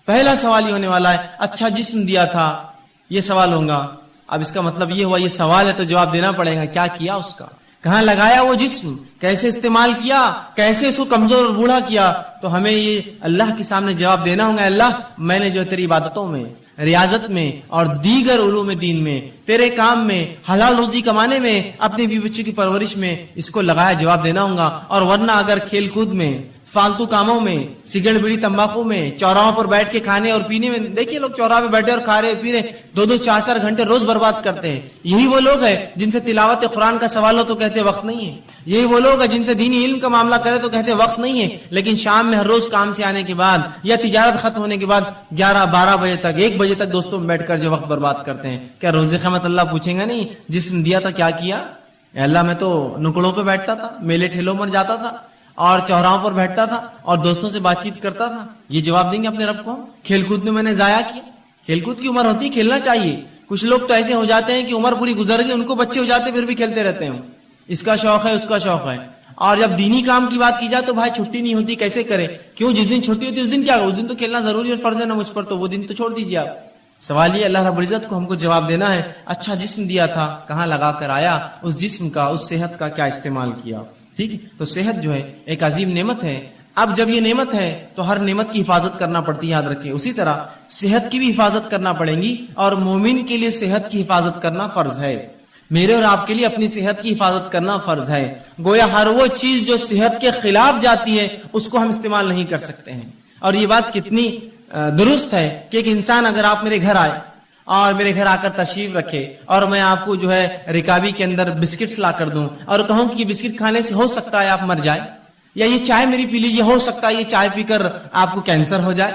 پہلا سوال یہ ہونے والا ہے اچھا جسم دیا تھا، یہ سوال ہوگا. اب اس کا مطلب یہ ہوا یہ سوال ہے تو جواب دینا پڑے گا. کیا کیا اس کا، کہاں لگایا وہ جسم، کیسے استعمال کیا، کیسے اس کو کمزور اور بوڑھا کیا. تو ہمیں یہ اللہ کے سامنے جواب دینا ہوگا. اللہ میں نے جو تیری عبادتوں میں، ریاضت میں اور دیگر علوم دین میں، تیرے کام میں، حلال روزی کمانے میں، اپنے بیوی بچوں کی پرورش میں اس کو لگایا، جواب دینا ہوگا. اور ورنہ اگر کھیل کود میں، فالتو کاموں میں، سگریٹ بیڑی تمباکو میں، چوراہوں پر بیٹھ کے کھانے اور پینے میں، دیکھیے لوگ چوراہے پہ بیٹھے اور کھا رہے پی رہے، 2-2 4-4 گھنٹے روز برباد کرتے ہیں. یہی وہ لوگ ہیں جن سے تلاوت قرآن کا سوال ہو تو کہتے وقت نہیں ہے. یہی وہ لوگ ہیں جن سے دینی علم کا معاملہ کرے تو کہتے وقت نہیں ہے. لیکن شام میں ہر روز کام سے آنے کے بعد یا تجارت ختم ہونے کے بعد 11-12 بجے تک، 1 بجے تک دوستوں میں بیٹھ کر جو وقت برباد کرتے ہیں، کیا روز قیامت اللہ پوچھیں گا نہیں جسم دیا تھا کیا کیا؟ اے اللہ میں تو نکڑوں پہ بیٹھتا تھا، میلے ٹھیلوں پر جاتا تھا اور چوراہوں پر بیٹھتا تھا اور دوستوں سے بات چیت کرتا تھا. یہ جواب دیں گے اپنے رب کو. کھیل کود میں نے ضائع کیا. کھیل کود کی عمر ہوتی ہے، کھیلنا چاہیے. کچھ لوگ تو ایسے ہو جاتے ہیں کہ عمر پوری گزر گئی، ان کو بچے ہو جاتے پھر بھی کھیلتے رہتے ہیں. اس کا شوق ہے، اس کا شوق ہے. اور جب دینی کام کی بات کی جائے تو بھائی چھٹی نہیں ہوتی، کیسے کرے؟ کیوں؟ جس دن چھٹی ہوتی ہے اس دن کیا، اس دن تو کھیلنا ضروری اور فرض ہے نا مجھ پر، تو وہ دن تو چھوڑ دیجیے آپ. سوال یہ اللہ رب العزت کو ہم کو جواب دینا ہے. اچھا جسم دیا تھا، کہاں لگا کر آیا؟ اس جسم کا، اس صحت کا کیا استعمال کیا؟ ٹھیک ہے. تو صحت جو ہے ایک عظیم نعمت ہے. اب جب یہ نعمت ہے تو ہر نعمت کی حفاظت کرنا پڑتی ہے، یاد رکھیں. اسی طرح صحت کی بھی حفاظت کرنا پڑے گی، اور مومن کے لیے صحت کی حفاظت کرنا فرض ہے. میرے اور آپ کے لیے اپنی صحت کی حفاظت کرنا فرض ہے. گویا ہر وہ چیز جو صحت کے خلاف جاتی ہے اس کو ہم استعمال نہیں کر سکتے ہیں. اور یہ بات کتنی درست ہے کہ ایک انسان اگر آپ میرے گھر آئے اور میرے گھر آ کر تشریف رکھے اور میں آپ کو جو ہے رکابی کے اندر بسکٹس لا کر دوں اور کہوں کہ یہ بسکٹ کھانے سے ہو سکتا ہے آپ مر جائے، یا یہ چائے میری پی لیجیے، ہو سکتا ہے یہ چائے پی کر آپ کو کینسر ہو جائے،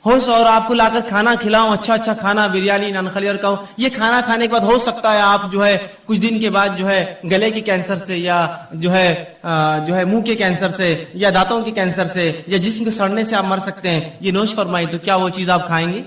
اور آپ کو لا کر کھانا کھلاؤں، اچھا کھانا، بریانی، نان خلی، اور کہوں یہ کھانا کھانے کے بعد ہو سکتا ہے آپ جو ہے کچھ دن کے بعد جو ہے گلے کے کینسر سے، یا جو ہے منہ کے کینسر سے، یا دانتوں کے کینسر سے، یا جسم کے سڑنے سے آپ مر سکتے ہیں، یہ نوش فرمائی، تو کیا وہ چیز آپ کھائیں گے؟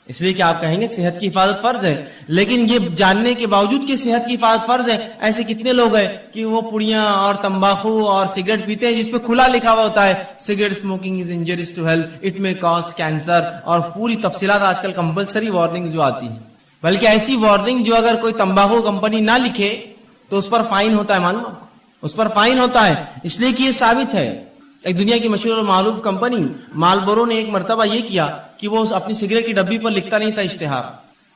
اس لیے کہ آپ کہیں گے صحت کی حفاظت فرض ہے. لیکن یہ جاننے کے باوجود کہ صحت کی حفاظت فرض ہے، ایسے کتنے لوگ ہیں کہ وہ پڑیاں اور تمباکو اور سگریٹ پیتے ہیں جس پہ کھلا لکھا ہوا ہوتا ہے cigarette smoking is injurious to health, it may cause cancer, اور پوری تفصیلات آج کل کمپلسری وارننگ جو آتی ہے. بلکہ ایسی وارننگ جو اگر کوئی تمباکو کمپنی نہ لکھے تو اس پر فائن ہوتا ہے، معلوم آپ کو؟ اس پر فائن ہوتا ہے. اس لیے کہ یہ ثابت ہے. ایک دنیا کی مشہور اور معروف کمپنی مالبورو نے ایک مرتبہ یہ کیا کہ وہ اپنی سگریٹ کی ڈبی پر لکھتا نہیں تھا اشتہار،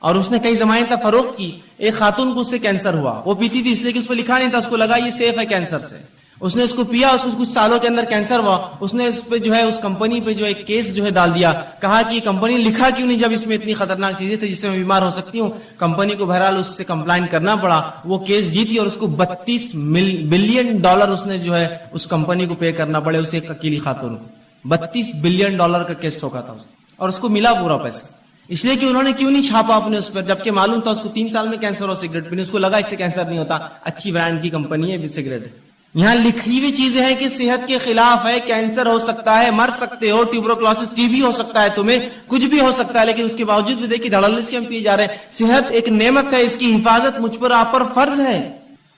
اور اس نے کئی زمانے تک فروخت کی. ایک خاتون کو اس سے کینسر ہوا، وہ پیتی تھی اس لیے کہ اس پہ لکھا نہیں تھا، اس کو لگا یہ سیف ہے کینسر سے. اس نے اس کو پیا، اس کو کچھ سالوں کے اندر کینسر ہوا. اس نے اس پہ جو ہے اس کمپنی پہ جو ہے کیس جو ہے ڈال دیا، کہا کہ یہ کمپنی لکھا کیوں نہیں جب اس میں اتنی خطرناک چیزیں تھیں جس سے میں بیمار ہو سکتی ہوں. کمپنی کو بہرحال اس سے کمپلائن کرنا پڑا، وہ کیس جیتی اور اس کو $32 بلین اس نے جو ہے اس کمپنی کو پے کرنا پڑے، اسے ایک اکیلی خاتون کو. $32 بلین کا کیس ٹھوکا تھا اس نے، اور اس کو ملا پورا پیسہ. اس لیے کہ انہوں نے کیوں نہیں چھاپا اپنے اس پر، جبکہ معلوم تھا اس کو 3 سال میں کینسر ہو سگریٹ پینے. اس کو لگا اس سے کینسر نہیں ہوتا، اچھی برانڈ کی کمپنی ہے سگریٹ. یہاں لکھی ہوئی چیزیں ہیں کہ صحت کے خلاف ہے، کینسر ہو سکتا ہے، مر سکتے ہو، ٹیوبروکلوسس ٹی بی ہو سکتا ہے، تمہیں کچھ بھی ہو سکتا ہے. لیکن اس کے باوجود بھی دیکھیے دھڑلے سے ہم پیے جا رہے ہیں. صحت ایک نعمت ہے، اس کی حفاظت مجھ پر آپ پر فرض ہے.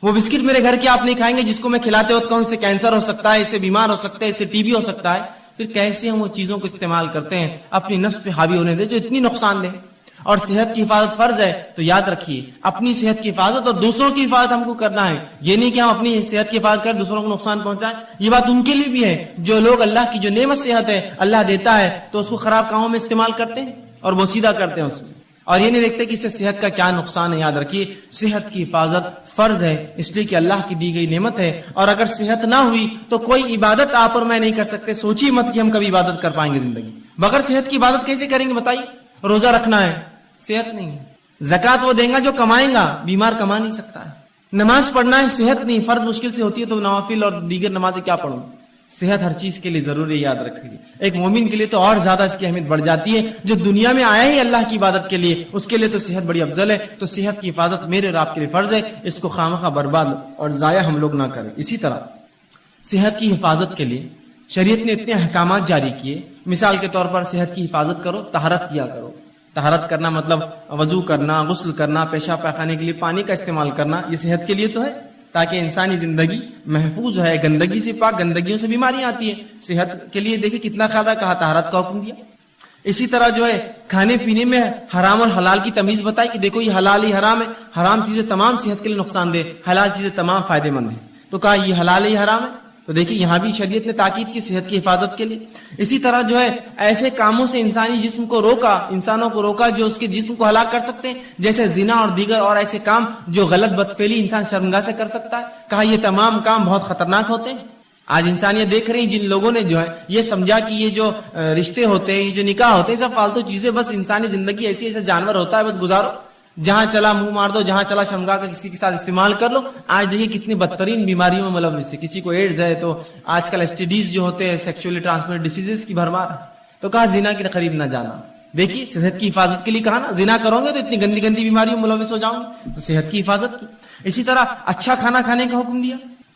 وہ بسکٹ میرے گھر کے آپ نہیں کھائیں گے جس کو میں کھلاتے وقت کہوں اس سے کینسر ہو سکتا ہے، اس سے بیمار ہو سکتا ہے، اس سے ٹی بی ہو سکتا ہے. پھر کیسے ہم وہ چیزوں کو استعمال کرتے ہیں اپنی نفس پہ حاوی ہونے دے جو اتنی نقصان دہ. اور صحت کی حفاظت فرض ہے، تو یاد رکھیے اپنی صحت کی حفاظت اور دوسروں کی حفاظت ہم کو کرنا ہے. یہ نہیں کہ ہم اپنی صحت کی حفاظت کریں دوسروں کو نقصان پہنچائیں. یہ بات ان کے لیے بھی ہے جو لوگ اللہ کی جو نعمت صحت ہے اللہ دیتا ہے تو اس کو خراب کاموں میں استعمال کرتے ہیں اور بوسیدہ کرتے ہیں اس میں، اور یہ نہیں دیکھتے کہ اس سے صحت کا کیا نقصان ہے. یاد رکھیے صحت کی حفاظت فرض ہے، اس لیے کہ اللہ کی دی گئی نعمت ہے. اور اگر صحت نہ ہوئی تو کوئی عبادت آپ اور میں نہیں کر سکتے. سوچیے مت کہ ہم کبھی عبادت کر پائیں گے زندگی بغیر صحت کی. عبادت کیسے کریں گے بتائیے؟ روزہ رکھنا ہے، صحت نہیں ہے. زکات وہ دیں گا جو کمائیں گا، بیمار کما نہیں سکتا ہے. نماز پڑھنا ہے، صحت نہیں، فرض مشکل سے ہوتی ہے تو نوافل اور دیگر نمازیں کیا پڑھوں؟ صحت ہر چیز کے لیے ضروری ہے، یاد رکھیے. ایک مومن کے لیے تو اور زیادہ اس کی اہمیت بڑھ جاتی ہے. جو دنیا میں آیا ہی اللہ کی عبادت کے لیے، اس کے لیے تو صحت بڑی افضل ہے. تو صحت کی حفاظت میرے اور آپ کے لیے فرض ہے، اس کو خامخواہ برباد اور ضائع ہم لوگ نہ کریں. اسی طرح صحت کی حفاظت کے لیے شریعت نے اتنے احکامات جاری کیے. مثال کے طور پر صحت کی حفاظت کرو، طہارت کیا کرو. طہارت کرنا مطلب وضو کرنا، غسل کرنا، پیشاب پاخانے کے لیے پانی کا استعمال کرنا. یہ صحت کے لیے تو ہے تاکہ انسانی زندگی محفوظ ہے. گندگی سے پاک، گندگیوں سے بیماریاں آتی ہیں. صحت کے لیے دیکھیں کتنا خیال ہے، کہا طہارت کا حکم دیا. اسی طرح جو ہے کھانے پینے میں حرام اور حلال کی تمیز بتائی کہ دیکھو یہ حلال ہی حرام ہے، حرام چیزیں تمام صحت کے لیے نقصان دہ، حلال چیزیں تمام فائدے مند ہیں، تو کہا یہ حلال ہے یہ حرام ہے. تو دیکھیے یہاں بھی شریعت نے تاکید کی صحت کی حفاظت کے لیے. اسی طرح جو ہے ایسے کاموں سے انسانی جسم کو روکا، انسانوں کو روکا جو اس کے جسم کو ہلاک کر سکتے ہیں، جیسے زنا اور دیگر اور ایسے کام جو غلط بدفعلی انسان شرمگاہ سے کر سکتا ہے. کہا یہ تمام کام بہت خطرناک ہوتے ہیں. آج انسانیت دیکھ رہی جن لوگوں نے جو ہے یہ سمجھا کہ یہ جو رشتے ہوتے ہیں، یہ جو نکاح ہوتے ہیں، سب فالتو چیزیں، بس انسانی زندگی ایسی ایسا جانور ہوتا ہے، بس گزارو، جہاں چلا منہ مار دو، جہاں چلا شرمگاہ کا کسی کے ساتھ استعمال کر لو. آج دیکھیے کتنی بدترین بیماریوں میں ملوث ہے. کسی کو ایڈز ہے تو آج کل STDs جو ہوتے ہیں سیکچولی ٹرانسمیٹڈ ڈیزیز کی بھرمار ہے. تو کہا زنا کے قریب نہ جانا. دیکھیے صحت کی حفاظت کے لیے کہا نا، زنا کرو گے تو اتنی گندی گندی بیماریوں میں ملوث ہو جاؤں گے، تو صحت کی حفاظت کی. اسی طرح اچھا کھانا کھانے کا حکم دیا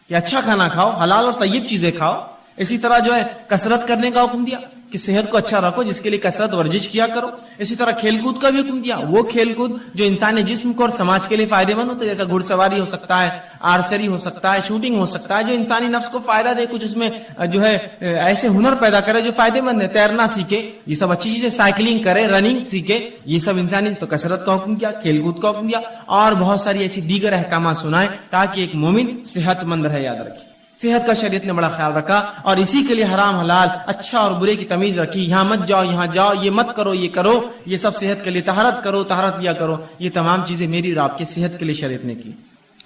کہ اچھا کھانا کھاؤ، حلال اور طیب چیزیں کھاؤ. اسی طرح جو ہے کثرت کرنے کا حکم دیا کہ صحت کو اچھا رکھو، جس کے لیے کثرت ورزش کیا کرو. اسی طرح کھیل کود کا بھی حکم دیا، وہ کھیل کود جو انسانی جسم کو اور سماج کے لیے فائدے مند ہوتے ہیں، جیسا گھڑ سواری ہو سکتا ہے، آرچری ہو سکتا ہے، شوٹنگ ہو سکتا ہے، جو انسانی نفس کو فائدہ دے، کچھ اس میں جو ہے ایسے ہنر پیدا کرے جو فائدے مند ہے. تیرنا سیکھے، یہ سب اچھی چیزیں، سائیکلنگ کرے، رننگ سیکھے، یہ سب انسانی. تو کثرت کا حکم دیا، کھیل کود کا حکم دیا، اور بہت ساری ایسی دیگر احکامات سنائے تاکہ ایک مومن صحت مند رہے. یاد رکھیے صحت کا شریعت نے بڑا خیال رکھا، اور اسی کے لیے حرام حلال، اچھا اور برے کی تمیز رکھی. یہاں مت جاؤ، یہاں جاؤ، یہ مت کرو، یہ کرو، یہ سب صحت کے لیے. طہارت کرو، طہارت لیا کرو، یہ تمام چیزیں میری اور آپ کے صحت کے لیے شریعت نے کی.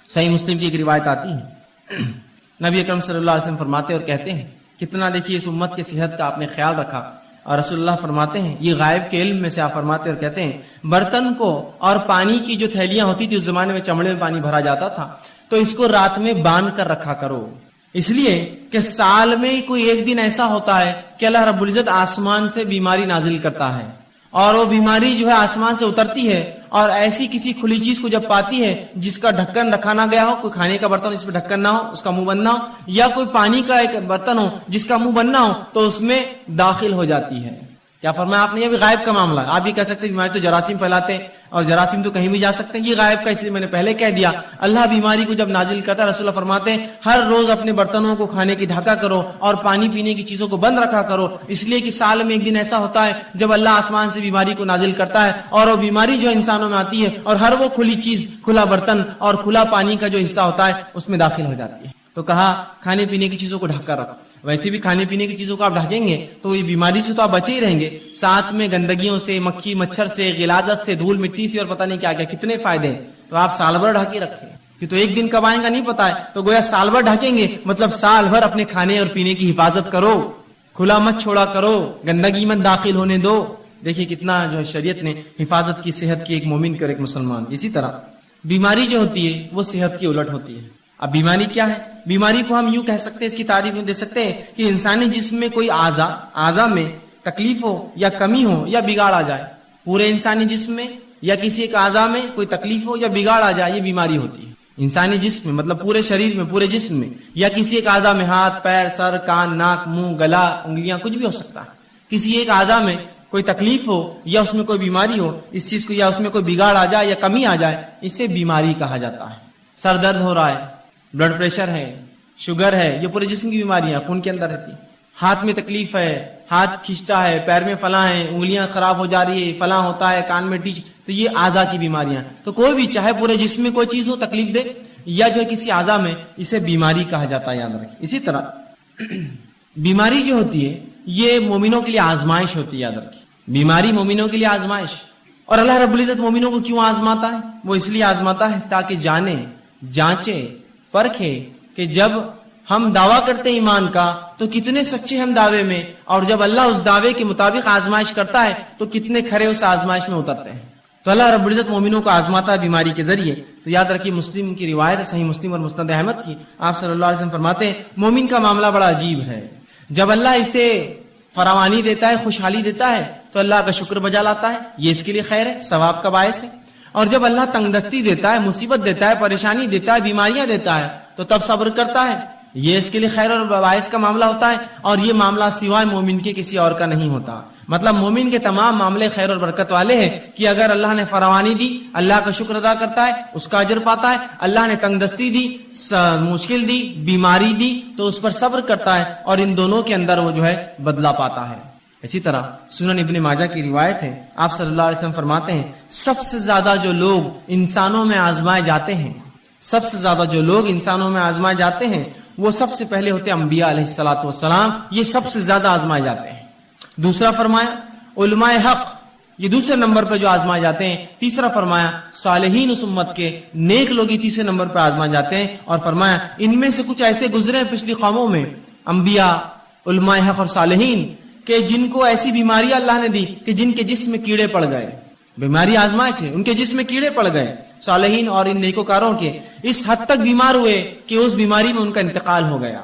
صحیح مسلم کی ایک روایت آتی ہے، نبی اکرم صلی اللہ علیہ وسلم فرماتے اور کہتے ہیں، کتنا دیکھیے اس امت کے صحت کا آپ نے خیال رکھا. اور رسول اللہ فرماتے ہیں، یہ غائب کے علم میں سے آپ فرماتے اور کہتے ہیں، برتن کو اور پانی کی جو تھیلیاں ہوتی تھی اس زمانے میں چمڑے میں پانی بھرا جاتا تھا، تو اس کو رات میں باندھ کر رکھا کرو. اس لیے کہ سال میں کوئی ایک دن ایسا ہوتا ہے کہ اللہ رب العزت آسمان سے بیماری نازل کرتا ہے، اور وہ بیماری جو ہے آسمان سے اترتی ہے، اور ایسی کسی کھلی چیز کو جب پاتی ہے جس کا ڈھکن رکھا نہ گیا ہو، کوئی کھانے کا برتن جس پہ ڈھکن نہ ہو، اس کا منہ بند نہ ہو، یا کوئی پانی کا ایک برتن ہو جس کا منہ بند نہ ہو، تو اس میں داخل ہو جاتی ہے. کیا فرمایا آپ نے؟ یہ بھی غائب کا معاملہ ہے. آپ یہ کہہ سکتے ہیں بیماری تو جراثیم پھیلاتے ہیں، اور جراثیم تو کہیں بھی جا سکتے ہیں، یہ غائب کا، اس لیے میں نے پہلے کہہ دیا. اللہ بیماری کو جب نازل کرتا ہے، رسول اللہ فرماتے ہیں ہر روز اپنے برتنوں کو کھانے کی ڈھکا کرو اور پانی پینے کی چیزوں کو بند رکھا کرو، اس لیے کہ سال میں ایک دن ایسا ہوتا ہے جب اللہ آسمان سے بیماری کو نازل کرتا ہے، اور وہ بیماری جو انسانوں میں آتی ہے، اور ہر وہ کھلی چیز، کھلا برتن اور کھلا پانی کا جو حصہ ہوتا ہے اس میں داخل ہو جاتی ہے. تو کہا کھانے پینے کی چیزوں کو ڈھکا رکھو. ویسے بھی کھانے پینے کی چیزوں کو آپ ڈھکیں گے تو یہ بیماری سے تو آپ بچے ہی رہیں گے، ساتھ میں گندگیوں سے، مکھی مچھر سے، غلاظت سے، دھول مٹی سے، اور پتہ نہیں کیا کیا کتنے فائدے ہیں. تو آپ سال بھر ڈھکے رکھیں، کہ تو ایک دن کب آئیں گا نہیں پتا ہے، تو گویا سال بھر ڈھکیں گے، مطلب سال بھر اپنے کھانے اور پینے کی حفاظت کرو، کھلا مت چھوڑا کرو، گندگی مت داخل ہونے دو. دیکھیے کتنا جو ہے شریعت نے حفاظت کی صحت کی ایک مومن کر ایک مسلمان. اسی طرح بیماری جو ہوتی ہے وہ صحت کی الٹ ہوتی ہے. اب بیماری کیا ہے؟ بیماری کو ہم یوں کہہ سکتے ہیں، اس کی تعریف یوں دے سکتے ہیں کہ انسانی جسم میں کوئی اعضاء میں تکلیف ہو یا کمی ہو یا بگاڑ آ جائے. پورے انسانی جسم میں یا کسی ایک اعضاء میں کوئی تکلیف ہو یا بگاڑ آ جائے، یہ بیماری ہوتی ہے. انسانی جسم میں مطلب پورے شریر میں، پورے جسم میں، یا کسی ایک اعضاء میں، ہاتھ، پیر، سر، کان، ناک، منہ، گلا، انگلیاں، کچھ بھی ہو سکتا ہے. کسی ایک اعضاء میں کوئی تکلیف ہو یا اس میں کوئی بیماری ہو، اس چیز کو، یا اس میں کوئی بگاڑ آ جائے یا کمی آ جائے، اسے بیماری کہا جاتا ہے. سر درد ہو رہا ہے، بلڈ پریشر ہے، شوگر ہے، یہ پورے جسم کی بیماریاں خون کے اندر رہتی. ہاتھ میں تکلیف ہے، ہاتھ کھینچتا ہے، پیر میں فلاں ہے، انگلیاں خراب ہو جا رہی ہے، فلاں ہوتا ہے، کان میں ٹیچ، تو یہ اعضاء کی بیماریاں. تو کوئی بھی چاہے پورے جسم میں کوئی چیز ہو تکلیف دے یا جو ہے کسی اعضاء میں، اسے بیماری کہا جاتا ہے. یاد رکھیں. اسی طرح بیماری جو ہوتی ہے یہ مومنوں کے لیے آزمائش ہوتی ہے. یاد رکھیں بیماری مومنوں کے لیے آزمائش. اور اللہ رب العزت مومنوں کو کیوں آزماتا ہے؟ وہ اس لیے آزماتا ہے تاکہ جانے، جانچے، پرکھے کہ جب ہم دعویٰ کرتے ہیں ایمان کا تو کتنے سچے ہم دعوے میں، اور جب اللہ اس دعوے کے مطابق آزمائش کرتا ہے تو کتنے کھرے اس آزمائش میں اترتے ہیں. تو اللہ رب العزت مومنوں کو آزماتا ہے بیماری کے ذریعے. تو یاد رکھیے مسلم کی روایت، صحیح مسلم اور مسند احمد کی، آپ صلی اللہ علیہ وسلم فرماتے ہیں مومن کا معاملہ بڑا عجیب ہے. جب اللہ اسے فراوانی دیتا ہے، خوشحالی دیتا ہے، تو اللہ کا شکر بجا لاتا ہے، یہ اس کے لیے خیر ہے، ثواب کا باعث ہے. اور جب اللہ تنگ دستی دیتا ہے، مصیبت دیتا ہے، پریشانی دیتا ہے، بیماریاں دیتا ہے، تو تب صبر کرتا ہے، یہ اس کے لیے خیر اور باعث کا معاملہ ہوتا ہے. اور یہ معاملہ سوائے مومن کے کسی اور کا نہیں ہوتا. مطلب مومن کے تمام معاملے خیر اور برکت والے ہیں کہ اگر اللہ نے فراوانی دی، اللہ کا شکر ادا کرتا ہے، اس کا اجر پاتا ہے. اللہ نے تنگ دستی دی، مشکل دی، بیماری دی، تو اس پر صبر کرتا ہے، اور ان دونوں کے اندر وہ جو ہے بدلہ پاتا ہے. اسی طرح سنن ابن ماجہ کی روایت ہے، آپ صلی اللہ علیہ وسلم فرماتے ہیں سب سے زیادہ جو لوگ انسانوں میں آزمائے جاتے ہیں، سب سے زیادہ جو لوگ انسانوں میں آزمائے جاتے ہیں وہ سب سے پہلے ہوتے ہیں انبیاء علیہ الصلوۃ والسلام، یہ سب سے زیادہ آزمائے جاتے ہیں۔ دوسرا فرمایا علماء حق، یہ دوسرے نمبر پہ جو آزمائے جاتے ہیں۔ تیسرا فرمایا صالحین اس امت کے نیک لوگ ہی تیسرے نمبر پہ آزمائے جاتے ہیں، اور فرمایا ان میں سے کچھ ایسے گزرے ہیں پچھلی قوموں میں، انبیاء، علماء حق اور صالحین، کہ جن کو ایسی بیماریاں اللہ نے دی کہ جن کے جسم میں کیڑے پڑ گئے، بیماری آزمائش ہے، ان کے جسم میں کیڑے پڑ گئے، صالحین اور ان نیکوکاروں کے اس حد تک بیمار ہوئے کہ اس بیماری میں ان کا انتقال ہو گیا۔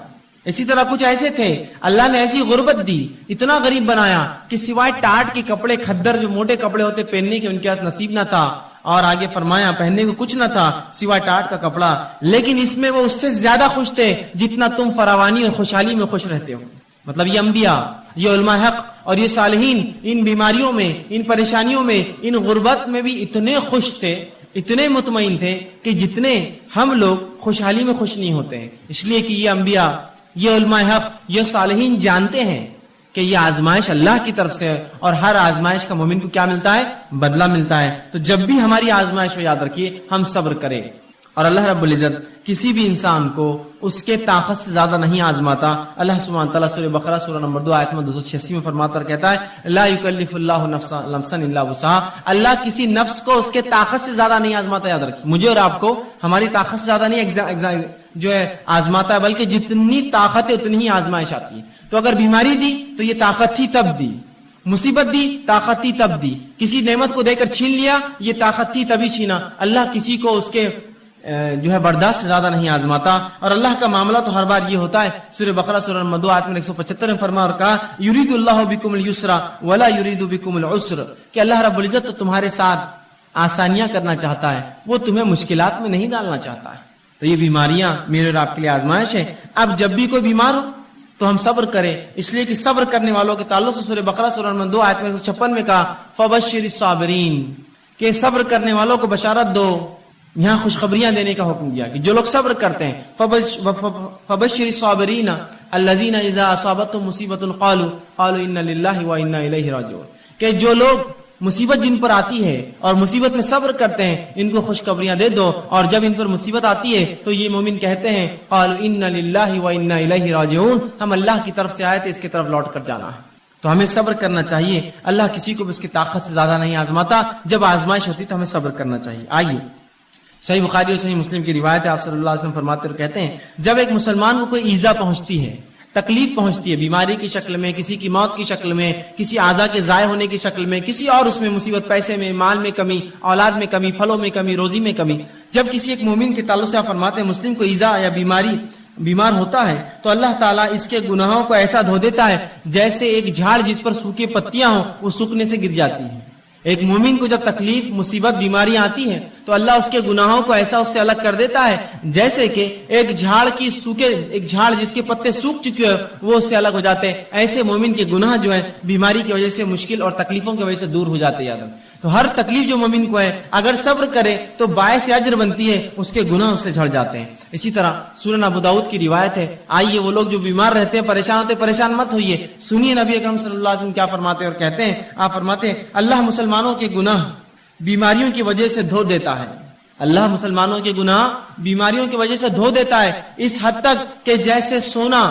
اسی طرح کچھ ایسے تھے اللہ نے ایسی غربت دی، اتنا غریب بنایا کہ سوائے ٹاٹ کے کپڑے، کھدر جو موٹے کپڑے ہوتے پہننے کے ان کے پاس نصیب نہ تھا، اور آگے فرمایا پہننے کو کچھ نہ تھا سوائے ٹاٹ کا کپڑا، لیکن اس میں وہ اس سے زیادہ خوش تھے جتنا تم فراوانی اور خوشحالی میں خوش رہتے ہو۔ مطلب یہ انبیاء، یہ علماء حق اور یہ صالحین ان بیماریوں میں، ان پریشانیوں میں، ان غربت میں بھی اتنے خوش تھے، اتنے مطمئن تھے کہ جتنے ہم لوگ خوشحالی میں خوش نہیں ہوتے ہیں، اس لیے کہ یہ انبیاء، یہ علماء حق، یہ صالحین جانتے ہیں کہ یہ آزمائش اللہ کی طرف سے ہے، اور ہر آزمائش کا مومن کو کیا ملتا ہے؟ بدلہ ملتا ہے۔ تو جب بھی ہماری آزمائش ہو یاد رکھیے ہم صبر کریں، اور اللہ رب العزت کسی بھی انسان کو اس کے طاقت سے زیادہ نہیں آزماتا۔ اللہ سبحانہ تعالیٰ سورہ بقرہ سورہ نمبر 2 آیت نمبر 286 میں فرماتا اور کہتا ہے لا یکلف اللہ نفسا الا وسعها، اللہ کسی نفس کو اس کے طاقت سے زیادہ نہیں آزماتا۔ یاد رکھیے مجھے اور آپ کو ہماری طاقت سے زیادہ نہیں جو ہے آزماتا ہے، بلکہ جتنی طاقت ہے اتنی ہی آزمائش آتی ہے۔ تو اگر بیماری دی تو یہ طاقت تھی تب دی، مصیبت دی طاقت تھی تب دی، کسی نعمت کو دے کر چھین لیا یہ طاقت تھی تبھی چھینا۔ اللہ کسی کو اس کے جو ہے برداشت سے زیادہ نہیں آزماتا، اور اللہ کا معاملہ تو ہر بار یہ ہوتا ہے۔ سورہ بقرہ سورہ نمبر 2 آیت 175 میں فرمایا اور کہا یرید اللہ بکم اليسر ولا یرید بکم العسر، کہ اللہ رب العزت تو تمہارے ساتھ آسانیاں کرنا چاہتا ہے، وہ تمہیں مشکلات میں نہیں ڈالنا چاہتا ہے۔ تو یہ بیماریاں میرے اور آپ کے لیے آزمائش ہے۔ اب جب بھی کوئی بیمار ہو تو ہم صبر کریں، اس لیے کہ صبر کرنے والوں کے تعلق سے سورہ بقرہ سورہ نمبر 2 آیت 156 میں کہا فبشر الصابرین، کہ صبر کرنے والوں کو بشارت دو، یہاں خوشخبریاں دینے کا حکم دیا کہ جو لوگ صبر کرتے ہیں فبشر الصابرین الذین اذا اصابتهم مصیبۃ قالوا انا للہ وانا الیہ راجعون، کہ جو لوگ مصیبت جن پر آتی ہے اور مصیبت میں صبر کرتے ہیں ان کو خوشخبریاں دے دو، اور جب ان پر مصیبت آتی ہے تو یہ مومن کہتے ہیں قالوا انا للہ وانا الیہ راجعون، ہم اللہ کی طرف سے آئے تھے، اس کی طرف لوٹ کر جانا ہے۔ تو ہمیں صبر کرنا چاہیے، اللہ کسی کو بھی اس کی طاقت سے زیادہ نہیں آزماتا، جب آزمائش ہوتی تو ہمیں صبر کرنا چاہیے۔ آئیے صحیح بخاری اور صحیح مسلم کی روایت ہے، آپ صلی اللہ علیہ وسلم فرماتے اور کہتے ہیں جب ایک مسلمان کو کوئی ایذا پہنچتی ہے، تکلیف پہنچتی ہے، بیماری کی شکل میں، کسی کی موت کی شکل میں، کسی اعضاء کے ضائع ہونے کی شکل میں، کسی اور اس میں مصیبت، پیسے میں، مال میں کمی، اولاد میں کمی، پھلوں میں کمی، روزی میں کمی، جب کسی ایک مومن کے تعلق سے آپ فرماتے ہیں مسلم کو ایذا یا بیمار ہوتا ہے تو اللہ تعالیٰ اس کے گناہوں کو ایسا دھو دیتا ہے جیسے ایک جھاڑ جس پر سوکھی پتیاں ہوں وہ سوکھنے سے گر جاتی ہیں۔ ایک مومن کو جب تکلیف، مصیبت، بیماری آتی ہے تو اللہ اس کے گناہوں کو ایسا اس سے الگ کر دیتا ہے جیسے کہ ایک جھاڑ جس کے پتے سوکھ چکے ہیں وہ اس سے الگ ہو جاتے ہیں، ایسے مومن کے گناہ جو ہے بیماری کی وجہ سے، مشکل اور تکلیفوں کی وجہ سے دور ہو جاتے ہیں۔ تو ہر تکلیف جو مومن کو ہے اگر صبر کرے تو باعث اجر بنتی ہے، اس کے گناہ اس سے جھڑ جاتے ہیں۔ اسی طرح سنن ابو داؤد کی روایت ہے، آئیے وہ لوگ جو بیمار رہتے ہیں، پریشان ہوتے ہیں، پریشان مت ہوئیے، سنیے نبی اکرم صلی اللہ علیہ وسلم کیا فرماتے ہیں اور کہتے ہیں۔ آپ فرماتے ہیں اللہ مسلمانوں کے گناہ بیماریوں کی وجہ سے دھو دیتا ہے، اللہ مسلمانوں کے گناہ بیماریوں کی وجہ سے دھو دیتا ہے، اس حد تک کہ جیسے سونا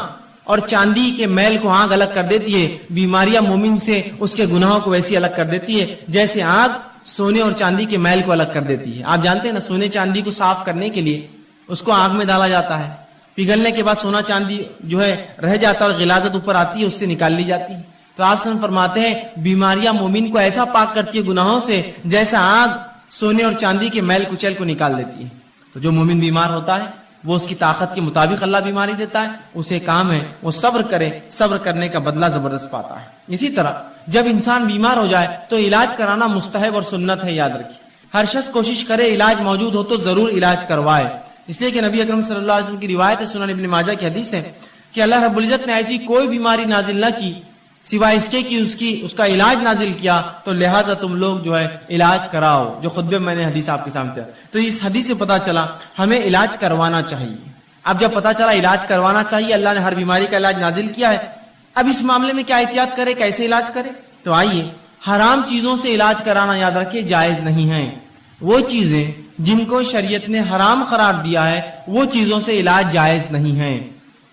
اور چاندی کے میل کو آگ الگ کر دیتی ہے، بیماریاں مومن سے اس کے گناہوں کو ویسی الگ کر دیتی ہے جیسے آگ سونے اور چاندی کے میل کو الگ کر دیتی ہے۔ آپ جانتے ہیں نا سونے چاندی کو صاف کرنے کے لیے اس کو آگ میں ڈالا جاتا ہے، پگھلنے کے بعد سونا چاندی جو ہے رہ جاتا ہے اور غلاظت اوپر آتی ہے، اس سے نکال لی جاتی ہے۔ تو آپ سن فرماتے ہیں بیماریاں مومن کو ایسا پاک کرتی ہے گناہوں سے جیسا آگ سونے اور چاندی کے میل کچیل کو نکال دیتی ہے۔ تو جو مومن بیمار ہوتا ہے وہ اس کی طاقت کے مطابق اللہ بیماری دیتا ہے، اسے کام ہے وہ صبر کرے، صبر کرنے کا بدلہ زبردست پاتا ہے۔ اسی طرح جب انسان بیمار ہو جائے تو علاج کرانا مستحب اور سنت ہے، یاد رکھیے ہر شخص کوشش کرے علاج موجود ہو تو ضرور علاج کروائے، اس لیے کہ نبی اکرم صلی اللہ علیہ وسلم کی روایت ہے، سنن ابن ماجہ کی حدیث ہے کہ اللہ رب العزت نے ایسی کوئی بیماری نازل نہ کی سوائے اس کے کہ اس کا علاج نازل کیا، تو لہٰذا تم لوگ جو ہے علاج کراؤ، جو خطبے میں نے حدیث آپ کے سامنے ہے۔ تو اس حدیث سے پتا چلا ہمیں علاج کروانا چاہیے۔ اب جب پتا چلا علاج کروانا چاہیے، اللہ نے ہر بیماری کا علاج نازل کیا ہے، اب اس معاملے میں کیا احتیاط کرے, کیسے علاج کرے؟ تو آئیے, حرام چیزوں سے علاج کرانا یاد رکھیے جائز نہیں ہے. وہ چیزیں جن کو شریعت نے حرام قرار دیا ہے وہ چیزوں سے علاج جائز نہیں ہے.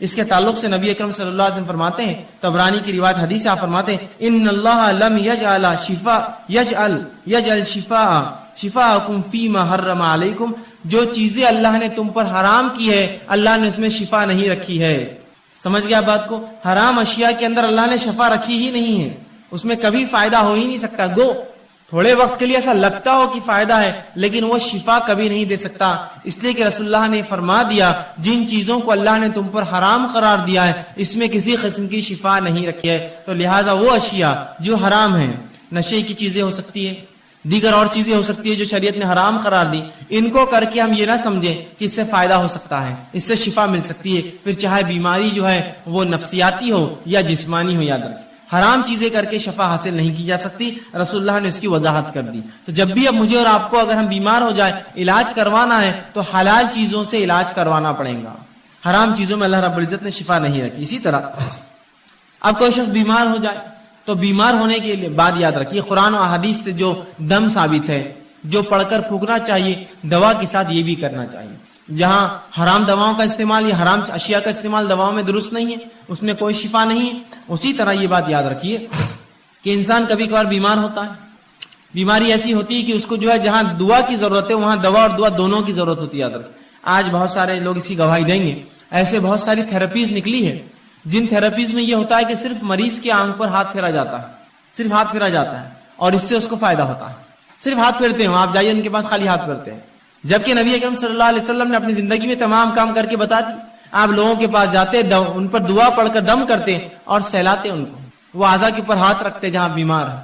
اس کے تعلق سے نبی اکرم صلی اللہ علیہ وسلم فرماتے ہیں, طبرانی کی روایت حدیث آپ فرماتے ہیں, ان اللہ لم یجعل شفاءکم فیما حرم علیکم, جو چیزیں اللہ نے تم پر حرام کی ہے اللہ نے اس میں شفا نہیں رکھی ہے. سمجھ گیا بات کو؟ حرام اشیاء کے اندر اللہ نے شفا رکھی ہی نہیں ہے, اس میں کبھی فائدہ ہو ہی نہیں سکتا. گو تھوڑے وقت کے لیے ایسا لگتا ہو کہ فائدہ ہے لیکن وہ شفا کبھی نہیں دے سکتا, اس لیے کہ رسول اللہ نے فرما دیا جن چیزوں کو اللہ نے تم پر حرام قرار دیا ہے اس میں کسی قسم کی شفا نہیں رکھی ہے. تو لہٰذا وہ اشیاء جو حرام ہیں, نشے کی چیزیں ہو سکتی ہے, دیگر اور چیزیں ہو سکتی ہے جو شریعت نے حرام قرار دی, ان کو کر کے ہم یہ نہ سمجھیں کہ اس سے فائدہ ہو سکتا ہے, اس سے شفا مل سکتی ہے, پھر چاہے بیماری جو ہے وہ نفسیاتی ہو یا جسمانی ہو. یاد رکھیں حرام چیزیں کر کے شفا حاصل نہیں کی جا سکتی, رسول اللہ نے اس کی وضاحت کر دی. تو جب بھی اب مجھے اور آپ کو اگر ہم بیمار ہو جائے علاج کروانا ہے تو حلال چیزوں سے علاج کروانا پڑے گا, حرام چیزوں میں اللہ رب العزت نے شفا نہیں رکھی. اسی طرح اب کوئی شخص بیمار ہو جائے تو بیمار ہونے کے لیے بات یاد رکھیے, قرآن و احادیث سے جو دم ثابت ہے, جو پڑھ کر پھونکنا چاہیے, دوا کے ساتھ یہ بھی کرنا چاہیے. جہاں حرام دواؤں کا استعمال یا حرام اشیاء کا استعمال دواؤں میں درست نہیں ہے, اس میں کوئی شفا نہیں ہے. اسی طرح یہ بات یاد رکھیے کہ انسان کبھی کبھار بیمار ہوتا ہے, بیماری ایسی ہوتی ہے کہ اس کو جو ہے جہاں دعا کی ضرورت ہے وہاں دوا اور دعا دونوں کی ضرورت ہوتی ہے. یاد رکھیں آج بہت سارے لوگ اس کی گواہی دیں گے, ایسے بہت ساری تھراپیز نکلی ہے جن تھراپیز میں یہ ہوتا ہے کہ صرف مریض کے آنکھ پر ہاتھ پھیرا جاتا ہے, صرف ہاتھ پھیرا جاتا ہے اور اس سے اس کو فائدہ ہوتا ہے. صرف ہاتھ پھیرتے ہیں, آپ جائیے ان کے پاس خالی ہاتھ پھیرتے ہیں, جبکہ نبی اکرم صلی اللہ علیہ وسلم نے اپنی زندگی میں تمام کام کر کے بتا دی. آپ لوگوں کے پاس جاتے, ان پر دعا پڑھ کر دم کرتے اور سہلاتے ان کو, وہ اعضاء کے اوپر ہاتھ رکھتے جہاں بیمار ہے.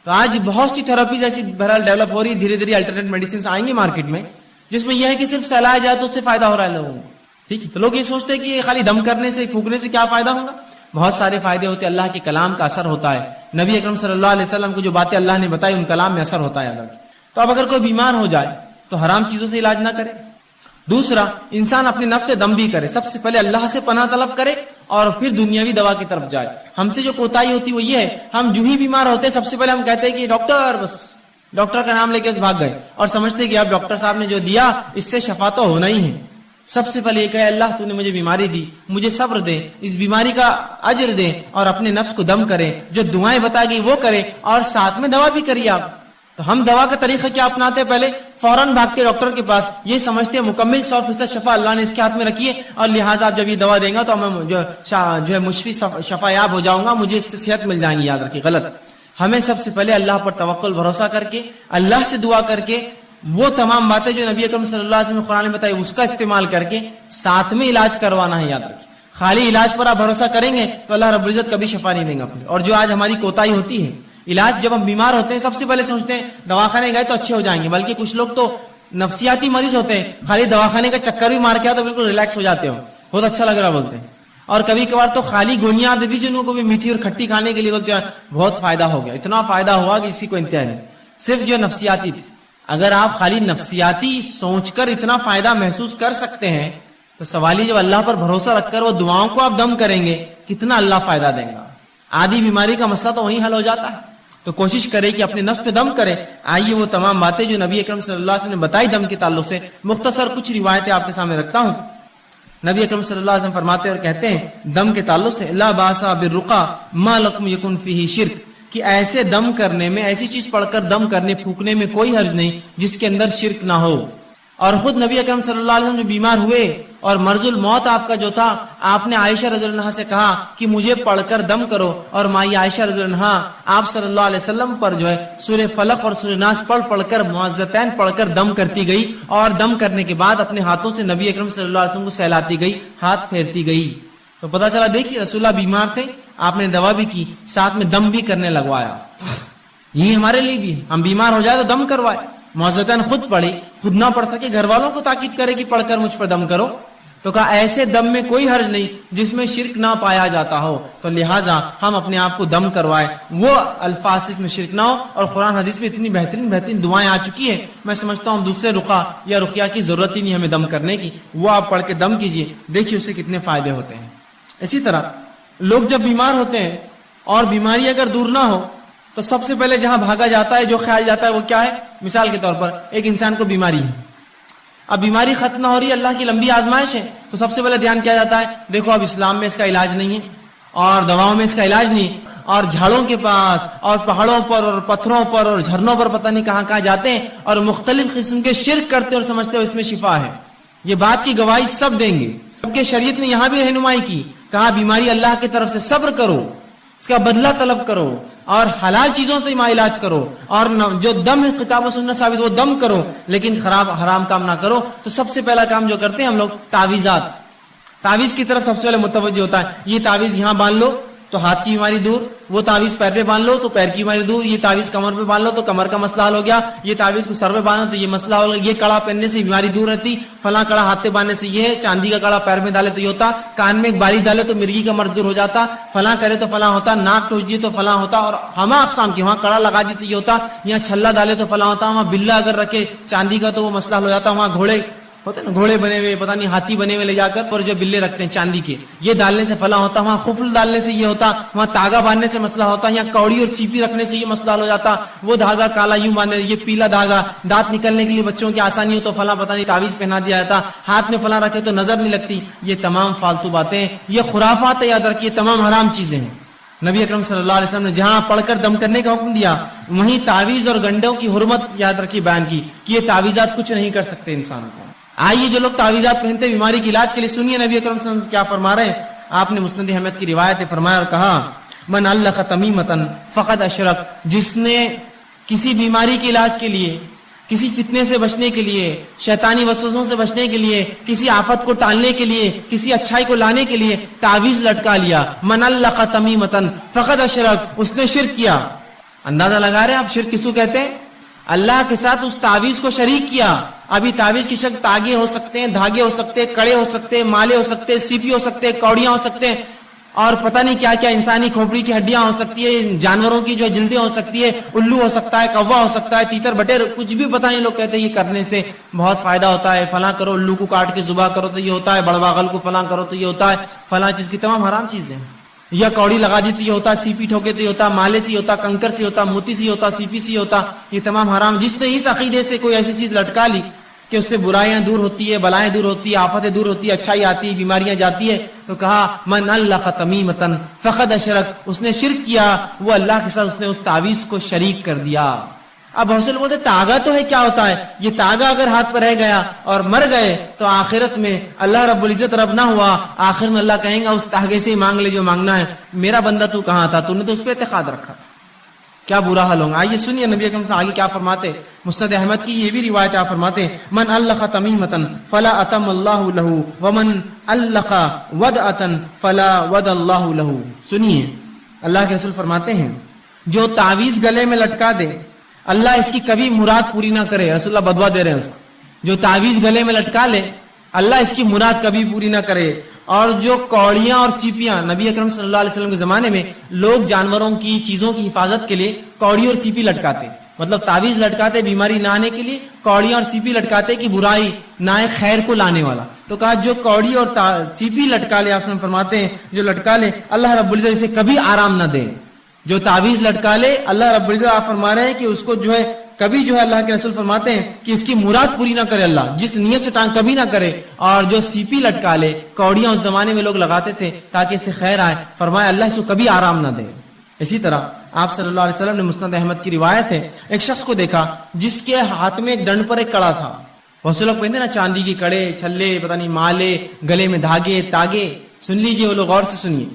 تو آج بہت سی تھراپیز ایسی بہرحال ڈیولپ ہو رہی ہے, دھیرے دھیرے الٹرنیٹ میڈیسنز آئیں گے مارکیٹ میں جس میں یہ ہے کہ صرف سہلایا جائے تو اس سے فائدہ ہو رہا ہے لوگوں کو. ٹھیک ہے, تو لوگ یہ سوچتے ہیں کہ یہ خالی دم کرنے سے پھونکنے سے کیا فائدہ ہوگا. بہت سارے فائدے ہوتے ہیں, اللہ کے کلام کا اثر ہوتا ہے, نبی اکرم صلی اللہ علیہ وسلم کو جو باتیں اللہ نے بتائی ان کلام میں اثر ہوتا ہے. تو اب اگر کوئی بیمار ہو جائے تو حرام چیزوں سے علاج نہ کرے. دوسرا, انسان اپنے نفس سے دم بھی کرے, سب سے پہلے اللہ سے پناہ طلب کرے اور پھر دنیاوی دوا کی طرف جائے. ہم سے جو کوتاہی ہوتی وہ یہ ہے, ہم جو ہی بیمار ہوتے سب سے پہلے ہم کہتے ہیں کہ ڈاکٹر, بس ڈاکٹر کا نام لے کے بھاگ گئے اور سمجھتے کہ اب ڈاکٹر صاحب نے جو دیا اس سے شفا تو ہونا ہی ہے. سب سے پہلے یہ کہے اللہ تو نے مجھے بیماری دی, مجھے صبر دے, اس بیماری کا اجر دے, اور اپنے نفس کو دم کرے, جو دعائیں بتا گئی وہ کرے اور ساتھ میں دوا بھی کریے آپ. تو ہم دوا کا طریقہ کیا اپناتے ہیں, پہلے فوراً بھاگتے ڈاکٹر کے پاس, یہ سمجھتے ہیں مکمل 100% شفا اللہ نے اس کے ہاتھ میں رکھی ہے اور لہٰذا آپ جب یہ دوا دیں گا تو میں جو ہے مشفی شفا یاب ہو جاؤں گا, مجھے اس سے صحت مل جائیں گی. یاد رکھیے غلط. ہمیں سب سے پہلے اللہ پر توکل بھروسہ کر کے, اللہ سے دعا کر کے, وہ تمام باتیں جو نبی اکرم صلی اللہ علیہ وسلم نے قرآن میں بتائی اس کا استعمال کر کے ساتھ میں علاج کروانا ہے. یاد رکھیے خالی علاج پر آپ بھروسہ کریں گے تو اللہ رب العزت کبھی شفا نہیں دے گا. اور جو آج ہماری کوتاہی ہوتی ہے, علاج جب ہم بیمار ہوتے ہیں سب سے پہلے سوچتے ہیں دواخانے گئے تو اچھے ہو جائیں گے, بلکہ کچھ لوگ تو نفسیاتی مریض ہوتے ہیں, خالی دواخانے کا چکر بھی مار کے تو بالکل ریلیکس ہو جاتے ہو, بہت اچھا لگ رہا بولتے ہیں. اور کبھی کبھار تو خالی گولیاں دے دیجیے ان کو بھی میٹھی اور کھٹی کھانے کے لیے, بولتے ہیں بہت فائدہ ہو گیا, اتنا فائدہ ہوا کہ اسی کو انتہا نہیں. صرف جو نفسیاتی تھی, اگر آپ خالی نفسیاتی سوچ کر اتنا فائدہ محسوس کر سکتے ہیں تو سوال ہی جب اللہ پر بھروسہ رکھ کر وہ دعاؤں کو آپ دم کریں گے کتنا اللہ فائدہ دیں گا. آدھی بیماری کا مسئلہ تو وہیں حل ہو جاتا ہے. تو کوشش کرے کہ اپنے نفس پہ دم کرے. آئیے وہ تمام باتیں جو نبی اکرم صلی اللہ علیہ وسلم نے بتائی دم کے تعلق سے, مختصر کچھ روایتیں آپ کے سامنے رکھتا ہوں. نبی اکرم صلی اللہ علیہ وسلم فرماتے اور کہتے ہیں دم کے تعلق سے, لا باسا بالرقا ما لکم یکن فیہ شرک, کہ ایسے دم کرنے میں, ایسی چیز پڑھ کر دم کرنے پھونکنے میں کوئی حرج نہیں جس کے اندر شرک نہ ہو. اور خود نبی اکرم صلی اللہ علیہ وسلم جو بیمار ہوئے اور مرض الموت آپ کا جو تھا, آپ نے عائشہ رضی اللہ عنہا سے کہا کہ مجھے پڑھ کر دم کرو, اور مائی عائشہ رضی اللہ عنہا آپ صلی اللہ علیہ وسلم پر جو ہے سورہ فلق اور سورہ ناس پڑھ کر معوذتین پڑھ کر دم کرتی گئی, اور دم کرنے کے بعد اپنے ہاتھوں سے نبی اکرم صلی اللہ علیہ وسلم کو سہلاتی گئی, ہاتھ پھیرتی گئی. تو پتہ چلا دیکھیے رسول اللہ بیمار تھے, آپ نے دوا بھی کی, ساتھ میں دم بھی کرنے لگوایا. یہ ہمارے لیے بھی ہے, ہم بیمار ہو جائے تو دم کروائے. معوذتین خود پڑھی, خود نہ پڑھ سکے گھر والوں کو تاکید کرے کہ پڑھ کر مجھ پر دم کرو. تو کہا ایسے دم میں کوئی حرج نہیں جس میں شرک نہ پایا جاتا ہو, تو لہٰذا ہم اپنے آپ کو دم کروائے. وہ الفاظ اس میں شرک نہ ہو, اور قرآن حدیث میں اتنی بہترین دعائیں آ چکی ہیں, میں سمجھتا ہوں دوسرے رقیہ یا رقیہ کی ضرورت ہی نہیں ہمیں دم کرنے کی. وہ آپ پڑھ کے دم کیجئے, دیکھیے اس سے کتنے فائدے ہوتے ہیں. اسی طرح لوگ جب بیمار ہوتے ہیں اور بیماری اگر دور نہ ہو تو سب سے پہلے جہاں بھاگا جاتا ہے، جو خیال جاتا ہے وہ کیا ہے؟ مثال کے طور پر ایک انسان کو بیماری ہے، اب بیماری ختم نہ ہو رہی ہے، اللہ کی لمبی آزمائش ہے، تو سب سے پہلے دھیان کیا جاتا ہے؟ دیکھو اب اسلام میں اس کا علاج نہیں ہے اور دواؤں میں اس کا علاج نہیں، اور جھاڑوں کے پاس اور پہاڑوں پر اور پتھروں پر اور جھرنوں پر پتہ نہیں کہاں کہاں جاتے ہیں اور مختلف قسم کے شرک کرتے اور سمجھتے ہو اس میں شفا ہے۔ یہ بات کی گواہی سب دیں گے، سب کے شریعت نے یہاں بھی رہنمائی کی، کہا بیماری اللہ کی طرف سے صبر کرو، اس کا بدلہ طلب کرو اور حلال چیزوں سے علاج کرو، اور جو دم ہے کتاب و سنت ثابت وہ دم کرو، لیکن خراب حرام کام نہ کرو۔ تو سب سے پہلا کام جو کرتے ہیں ہم لوگ تعویذات، تعویذ کی طرف سب سے پہلے متوجہ ہوتا ہے۔ یہ تعویذ یہاں باندھ لو تو ہاتھ کی بیماری دور، وہ تعویذ پیر پہ باندھ لو تو پیر کی بیماری دور، یہ تعویذ کمر پہ باندھ لو تو کمر کا مسئلہ حل ہو گیا، یہ تعویذ کو سر پہ باندھو تو یہ مسئلہ ہو گیا، یہ کڑا پہننے سے بیماری دور رہتی، فلاں کڑا ہاتھ پہ باندھنے سے یہ، چاندی کا کڑا پیر میں ڈالے تو یہ ہوتا، کان میں ایک بالی ڈالے تو مرغی کا مرض دور ہو جاتا، فلاں کرے تو فلاں ہوتا، ناک ٹوچ دیے تو فلاں ہوتا، اور ہما اقسام کی، وہاں کڑا لگا دی تو یہ ہوتا، یہاں چھلا ڈالے تو فلاں ہوتا، وہاں بلا اگر رکھے چاندی کا تو وہ مسئلہ حل ہو جاتا، وہاں گھوڑے ہوتے نا، گھوڑے بنے ہوئے پتہ نہیں ہاتھی بنے ہوئے لے جا کر اور جو بلے رکھتے ہیں چاندی کے، یہ ڈالنے سے فلاں ہوتا، وہاں خفل ڈالنے سے یہ ہوتا، وہاں تاگا باندھنے سے مسئلہ ہوتا، یہاں کوڑی اور سیپی رکھنے سے یہ مسئلہ حل ہو جاتا، وہ دھاگا کالا یوں باندھنے، یہ پیلا دھاگا، دانت نکلنے کے لیے بچوں کی آسانی ہو تو فلاں پتہ نہیں تعویذ پہنا دیا جاتا، ہاتھ میں فلاں رکھے تو نظر نہیں لگتی۔ یہ تمام فالتو باتیں، یہ خرافات، یاد رکھیے تمام حرام چیزیں ہیں۔ نبی اکرم صلی اللہ علیہ وسلم نے جہاں پڑھ کر دم کرنے کا حکم دیا وہیں تعویذ اور گنڈوں کی حرمت یاد رکھی بیان کی کہ یہ تعویذات کچھ نہیں کر سکتے انسان کو۔ آئیے جو لوگ تعویذات پہنتے ہیں بیماری کے علاج کے لیے، سنیے نبی اکرم صلی اللہ علیہ وسلم کیا فرما رہے ہیں۔ آپ نے مسند احمد کی روایت فرمایا اور کہا من علق تمیمۃ فقد اشرک، جس نے کسی بیماری کے علاج کے لیے، کسی فتنے سے بچنے کے لیے، شیطانی وسوسوں سے بچنے کے لیے، کسی آفت کو ٹالنے کے لیے، کسی اچھائی کو لانے کے لیے تعویذ لٹکا لیا، من علق تمیمۃ فقد اشرک، اس نے شرک کیا۔ اندازہ لگا رہے ہیں آپ شرک کس کو کہتے ہیں؟ اللہ کے ساتھ اس تعویذ کو شریک کیا۔ ابھی تعویذ کی شکل تاگے ہو سکتے ہیں، دھاگے ہو سکتے ہیں، کڑے ہو سکتے ہیں، مالے ہو سکتے ہیں، سیپی ہو سکتے ہیں، کوڑیاں ہو سکتے ہیں، اور پتہ نہیں کیا کیا، انسانی کھوپڑی کی ہڈیاں ہو سکتی ہے، جانوروں کی جو ہے جلدیں ہو سکتی ہے، الو ہو سکتا ہے، کوا ہو سکتا ہے، تیتر بٹیر، کچھ بھی پتہ نہیں، لوگ کہتے ہیں یہ کرنے سے بہت فائدہ ہوتا ہے، فلاں کرو، الو کو کاٹ کے ذبح کرو تو یہ ہوتا ہے، بڑواغل کو فلاں کرو تو یہ ہوتا ہے، فلاں چیز کی تمام حرام چیزیں، یا کوڑی لگا دی تو یہ ہوتا، سیپی ٹھوکے تو یہ ہوتا، مالے سے ہوتا، کنکر سے ہوتا، موتی سے ہوتا، سیپی سے ہوتا، یہ تمام حرام۔ جس نے اس عقیدے سے کوئی ایسی چیز لٹکا لی کہ اس سے برائیاں دور ہوتی ہے، بلائیں دور ہوتی ہے، آفتیں دور ہوتی ہے، اچھائی آتی ہے، بیماریاں جاتی ہے، تو کہا من علق تمیمۃ فقد اشرک، اس نے شرک کیا، وہ اللہ کے ساتھ اس نے اس تعویذ کو شریک کر دیا۔ اب بہت سے لوگ بولتے تاگا تو ہے، کیا ہوتا ہے یہ تاگا؟ اگر ہاتھ پر رہ گیا اور مر گئے تو آخرت میں اللہ رب العزت رب نہ ہوا، آخر میں اللہ کہیں گا اس تاگے سے ہی مانگ لے جو مانگنا ہے، میرا بندہ تو کہاں تھا، تو نے تو اس پہ اعتقاد رکھا، کیا برا حال ہوگا۔ آئیے سنیے نبی اکرم صلی اللہ علیہ وسلم آگے کیا فرماتے، مسند احمد کی یہ بھی روایت آپ فرماتے ہیں من علق تمیمۃ فلا اتم اللہ لہ ومن علق ودعۃ فلا ود اللہ لہ۔ سنیے اللہ کے رسول فرماتے ہیں جو تعویذ گلے میں لٹکا دے اللہ اس کی کبھی مراد پوری نہ کرے، رسول اللہ بدوا دے رہے ہیں اس کو، جو تعویذ گلے میں لٹکا لے اللہ اس کی مراد کبھی پوری نہ کرے۔ اور جو کوڑیاں اور سیپیاں، نبی اکرم صلی اللہ علیہ وسلم کے زمانے میں لوگ جانوروں کی چیزوں کی حفاظت کے لیے کوڑی اور سیپی لٹکاتے، مطلب تعویذ لٹکاتے بیماری نہ آنے کے لیے، کوڑیاں اور سیپی لٹکاتے کہ برائی نہ آئے، خیر کو لانے والا۔ تو کہا جو کوڑی اور سیپی لٹکا لے، آپ فرماتے ہیں جو لٹکا لے اللہ رب العزت اسے کبھی آرام نہ دے۔ جو تعویذ لٹکا لے اللہ رب العزت آپ فرما رہے ہیں کہ اس کو جو ہے کبھی جو ہے اللہ کے رسول فرماتے ہیں کہ اس کی مراد پوری نہ کرے اللہ، جس نیت سے ٹانگ کبھی نہ کرے۔ اور جو سیپی لٹکا لے، کوڑیاں اس زمانے میں لوگ لگاتے تھے تاکہ اس سے خیر آئے، فرمایا اللہ اس کو کبھی آرام نہ دے۔ اسی طرح آپ صلی اللہ علیہ وسلم نے مسند احمد کی روایت ہے، ایک شخص کو دیکھا جس کے ہاتھ میں ایک ڈنڈ پر ایک کڑا تھا، بہت سے لوگ کہتے ہیں نا چاندی کی کڑے، چھلے، پتہ نہیں مالے، گلے میں دھاگے، تاگے، سن لیجئے وہ لوگ غور سے سنیے۔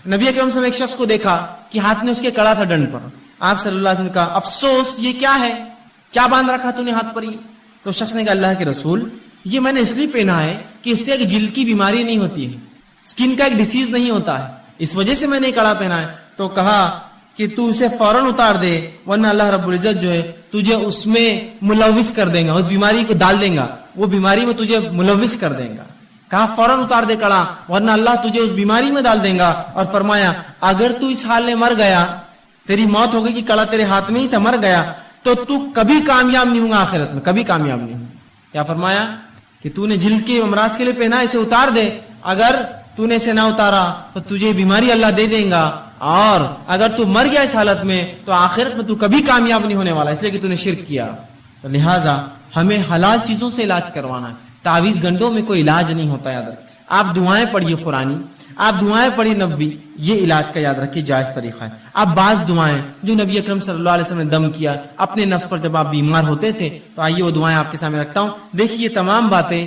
نبی اکرم صلی اللہ علیہ وسلم ایک شخص کو دیکھا کہ ہاتھ میں اس کے کڑا تھا ڈنڈ پر، آپ صلی اللہ علیہ وسلم نے کہا افسوس یہ کیا ہے، کیا باندھ رکھا تو نے ہاتھ پر ہی؟ تو شخص نے کہا اللہ کے رسول یہ میں نے اس لیے پہنا ہے کہ اس سے ایک جلد کی بیماری نہیں ہوتی ہے، اسکن کا ایک ڈیزیز نہیں ہوتا ہے، اس وجہ سے میں نے کڑا پہنا ہے۔ تو کہا کہ تو اسے فوراً اتار دے ورنہ اللہ رب العزت جو ہے تجھے اس میں ملوث کر دے گا، اس بیماری کو ڈال دے گا، وہ بیماری میں تجھے ملوث کر دے گا۔ کہا فوراً اتار دے کڑا ورنہ اللہ تجھے اس بیماری میں ڈال دے گا۔ اور فرمایا اگر تو اس حال میں مر گیا، تیری موت ہو گئی کہ کڑا تیرے ہاتھ میں ہی تھا، مر گیا تو تو کبھی کامیاب نہیں ہوگا، آخرت میں کبھی کامیاب نہیں ہوگا۔ کیا فرمایا کہ تو نے جلد کے امراض کے لیے پہنا، اسے اتار دے، اگر تو نے اسے نہ اتارا تو تجھے بیماری اللہ دے دے گا، اور اگر تو مر گیا اس حالت میں تو آخرت میں تو کبھی کامیاب نہیں ہونے والا، اس لیے کہ تو نے شرک کیا۔ تو لہٰذا ہمیں حلال چیزوں سے علاج کروانا ہے، تعویذ گنڈوں میں کوئی علاج نہیں ہوتا، یاد رکھیں۔ آپ دعائیں پڑھیے قرآنی، آپ دعائیں پڑھیے نبوی، یہ علاج کا یاد رکھیے جائز طریقہ ہے۔ آپ بعض دعائیں جو نبی اکرم صلی اللہ علیہ وسلم نے دم کیا اپنے نفس پر جب آپ بیمار ہوتے تھے، تو آئیے وہ دعائیں آپ کے سامنے رکھتا ہوں۔ دیکھیے یہ تمام باتیں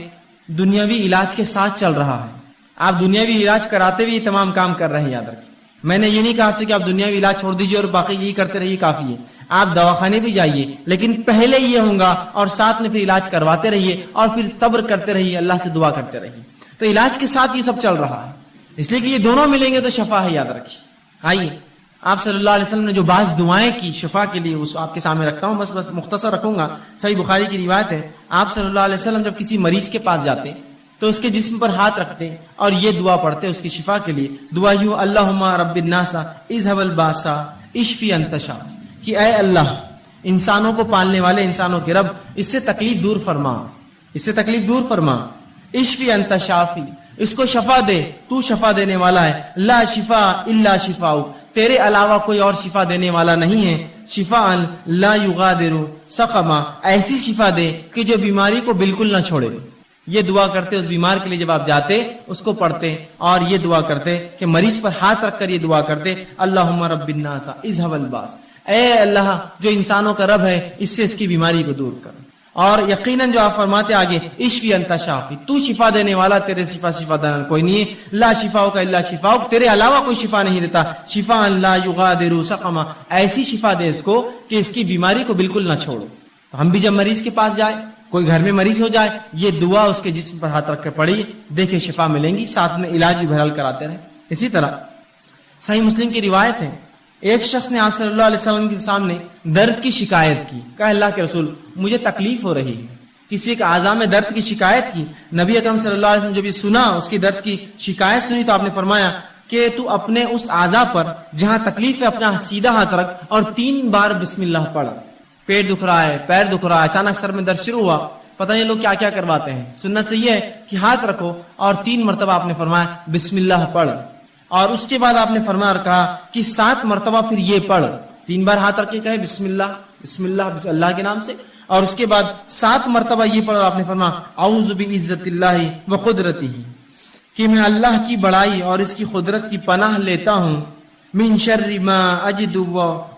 دنیاوی علاج کے ساتھ چل رہا ہے، آپ دنیاوی علاج کراتے ہوئے یہ تمام کام کر رہے ہیں، یاد رکھیے۔ میں نے یہ نہیں کہا کہ آپ دنیاوی علاج چھوڑ دیجیے اور باقی یہی کرتے رہیے، کافی ہے۔ آپ دواخانے بھی جائیے، لیکن پہلے یہ ہوگا اور ساتھ میں پھر علاج کرواتے رہیے اور پھر صبر کرتے رہیے، اللہ سے دعا کرتے رہیے۔ تو علاج کے ساتھ یہ سب چل رہا ہے، اس لیے کہ یہ دونوں ملیں گے تو شفا ہے، یاد رکھیے۔ آئیے آپ صلی اللہ علیہ وسلم نے جو بعض دعائیں کی شفا کے لیے، اس آپ کے سامنے رکھتا ہوں، بس مختصر رکھوں گا۔ صحیح بخاری کی روایت ہے، آپ صلی اللہ علیہ وسلم جب کسی مریض کے پاس جاتے تو اس کے جسم پر ہاتھ رکھتے اور یہ دعا پڑھتے اس کی شفا کے لیے۔ دعا یوں، اللہم رب الناس اذهب الباس اشفی انت شافی، کہ اے اللہ انسانوں کو پالنے والے، انسانوں کے رب، اس سے تکلیف دور فرما، اس سے تکلیف دور فرما۔ اشفی انت شافی، اس کو شفا دے، تو شفا دینے والا ہے۔ لا شفا الا شفاؤک، تیرے علاوہ کوئی اور شفا دینے والا نہیں ہے۔ شفاء لا یغادر سقما، ایسی شفا دے کہ جو بیماری کو بالکل نہ چھوڑے۔ یہ دعا کرتے اس بیمار کے لیے، جب آپ جاتے اس کو پڑھتے اور یہ دعا کرتے کہ مریض پر ہاتھ رکھ کر یہ دعا کرتے، اللہم رب الناس اذهب الباس، اے اللہ جو انسانوں کا رب ہے، اس سے اس کی بیماری کو دور کر۔ اور یقیناً جو آپ فرماتے آگے، اشفی انت شافی، تو شفا دینے والا، تیرے شفا دینے کوئی نہیں ہے۔ لا شفاؤک الا شفاؤک، تیرے علاوہ کوئی شفا نہیں دیتا۔ شفاء لا یغادر سقما، ایسی شفا دے اس کو کہ اس کی بیماری کو بالکل نہ چھوڑو۔ تو ہم بھی جب مریض کے پاس جائے، کوئی گھر میں مریض ہو جائے، یہ دعا اس کے جسم پر ہاتھ رکھ کے پڑھیے، دیکھیں شفا ملیں گی، ساتھ میں علاج بھی بہرحال کراتے رہیں۔ اسی طرح صحیح مسلم کی روایت ہے، ایک شخص نے آپ صلی اللہ علیہ وسلم کے سامنے درد کی شکایت کی، کہا اللہ کے رسول مجھے تکلیف ہو رہی ہے، کسی ایک اعضاء میں درد کی شکایت کی۔ نبی اکرم صلی اللہ علیہ وسلم جب یہ سنا، اس کی درد کی شکایت سنی، تو آپ نے فرمایا کہ تو اپنے اس اعضاء پر جہاں تکلیف ہے اپنا سیدھا ہاتھ رکھ اور 3 بار بسم اللہ پڑھ۔ پیٹ دکھ رہا ہے، پیر دکھ رہا ہے، اچانک سر میں درد شروع ہوا، پتہ نہیں لوگ کیا کیا کرواتے ہیں، سنت سے یہ ہے کہ ہاتھ رکھو اور 3 مرتبہ آپ نے فرمایا بسم اللہ پڑھ، اور اس کے بعد آپ نے فرمایا اور کہا کہ 7 مرتبہ پھر یہ پڑھ، 3 بار ہاتھ رکھ کے کہے بسم اللہ بسم اللہ بسم اللہ کے نام سے، اور اس کے بعد 7 مرتبہ یہ پڑھ، اور آپ نے فرمایا اعوذ بعزت اللہ وقدرتہ، کہ میں اللہ کی بڑائی اور اس کی قدرت کی پناہ لیتا ہوں، من شر ما اجد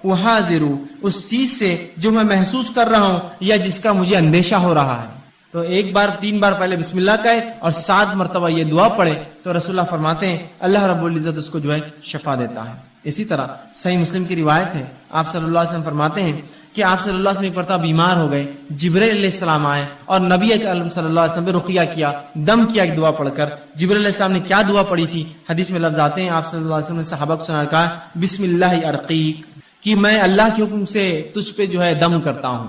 وحاذر، اس چیز سے جو میں محسوس کر رہا ہوں یا جس کا مجھے اندیشہ ہو رہا ہے۔ تو 3 بار پہلے بسم اللہ کہے اور 7 مرتبہ یہ دعا پڑھے، تو رسول اللہ فرماتے ہیں اللہ رب العزت اس کو جو ہے شفا دیتا ہے۔ اسی طرح صحیح مسلم کی روایت ہے، آپ صلی اللہ علیہ وسلم فرماتے ہیں کہ آپ صلی اللہ علیہ وسلم ایک مرتبہ بیمار ہو گئے، جبرائیل علیہ السلام آئے اور نبی اکرم صلی اللہ علیہ وسلم پہ رقیہ کیا، دم کیا ایک دعا پڑھ کر۔ جبرائیل علیہ السلام نے کیا دعا پڑھی تھی؟ حدیث میں لفظ آتے ہیں، آپ صلی اللہ علیہ وسلم نے صحابہ کو سنا کہا بسم اللہ ارقیک، کہ میں اللہ کے حکم سے تجھ پہ جو ہے دم کرتا ہوں۔